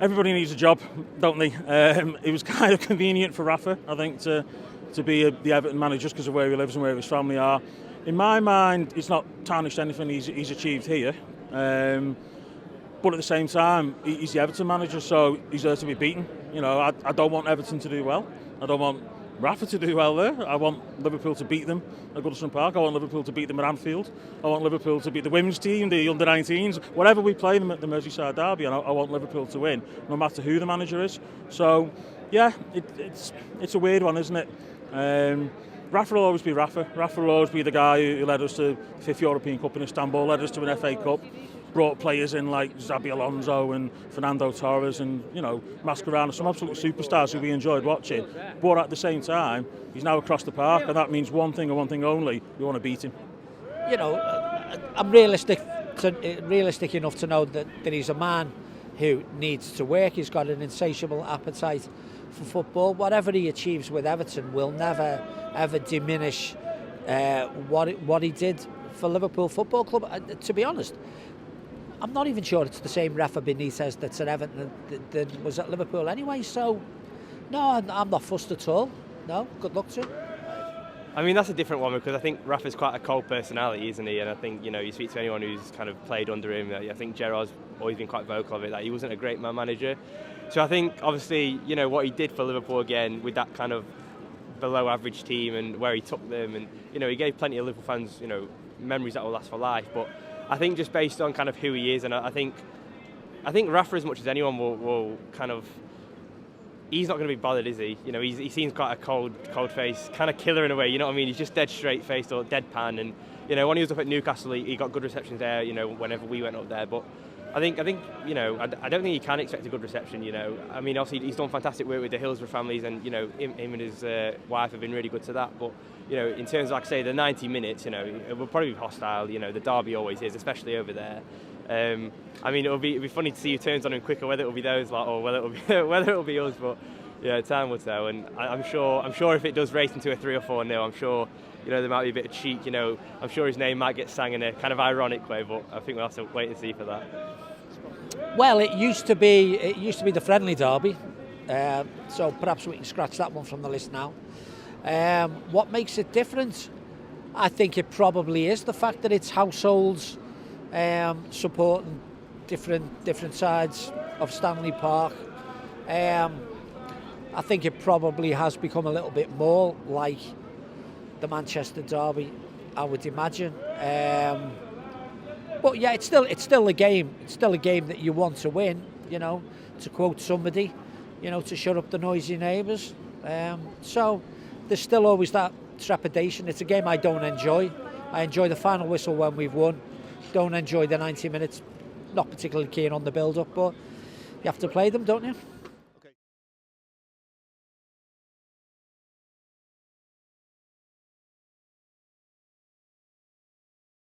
Everybody needs a job, don't they? It was kind of convenient for Rafa, I think, to be the Everton manager just because of where he lives and where his family are. In my mind, it's not tarnished anything he's achieved here. But at the same time, he's the Everton manager, so he's there to be beaten. You know, I don't want Everton to do well. I don't want Rafa to do well there. I want Liverpool to beat them at Goodison Park. I want Liverpool to beat them at Anfield. I want Liverpool to beat the women's team, the under-19s, whatever we play them at the Merseyside derby, and I want Liverpool to win, no matter who the manager is. So, yeah, it's a weird one, isn't it? Rafa will always be Rafa. Rafa will always be the guy who led us to the 5th European Cup in Istanbul, led us to an FA Cup, brought players in like Xabi Alonso and Fernando Torres and, you know, Mascherano, some absolute superstars who we enjoyed watching. But at the same time, he's now across the park, and that means one thing and one thing only: we want to beat him. You know, I'm realistic enough to know that he's a man who needs to work. He's got an insatiable appetite for football. Whatever he achieves with Everton will never ever diminish what he did for Liverpool Football Club. To be honest, I'm not even sure it's the same Rafa Benitez that's at Everton that was at Liverpool anyway. So, no, I'm not fussed at all. No, good luck to him. I mean, that's a different one because I think Rafa's quite a cold personality, isn't he? And I think, you know, you speak to anyone who's kind of played under him, I think Gerrard's always been quite vocal of it, that he wasn't a great man manager. So I think, obviously, you know, what he did for Liverpool again with that kind of below average team and where he took them, and, you know, he gave plenty of Liverpool fans, you know, memories that will last for life. But I think just based on kind of who he is, and I think Rafa, as much as anyone, will kind of, he's not going to be bothered, is he? You know, he seems quite a cold face, kind of killer in a way. You know what I mean? He's just dead straight faced or deadpan. And, you know, when he was up at Newcastle, he got good receptions there. You know, whenever we went up there. But I think you know, I don't think he can expect a good reception. You know, I mean, obviously he's done fantastic work with the Hillsborough families, and, you know, him and his wife have been really good to that. But, you know, in terms of, like I say, the 90 minutes, you know, it will probably be hostile. You know, the derby always is, especially over there. I mean, it'll be funny to see who turns on him quicker, whether it'll be those lot or whether it'll be us. But yeah, time will tell. And I'm sure if it does race into a 3 or 4-0, I'm sure, you know, there might be a bit of cheek. You know, I'm sure his name might get sang in a kind of ironic way. But I think we'll have to wait and see for that. Well, it used to be the friendly derby, so perhaps we can scratch that one from the list now. What makes it different? I think it probably is the fact that it's households supporting different sides of Stanley Park. I think it probably has become a little bit more like the Manchester derby, I would imagine. But yeah, it's still a game. It's still a game that you want to win. You know, to quote somebody, you know, to shut up the noisy neighbours. So there's still always that trepidation. It's a game I don't enjoy. I enjoy the final whistle when we've won. Don't enjoy the 90 minutes. Not particularly keen on the build-up, but you have to play them, don't you?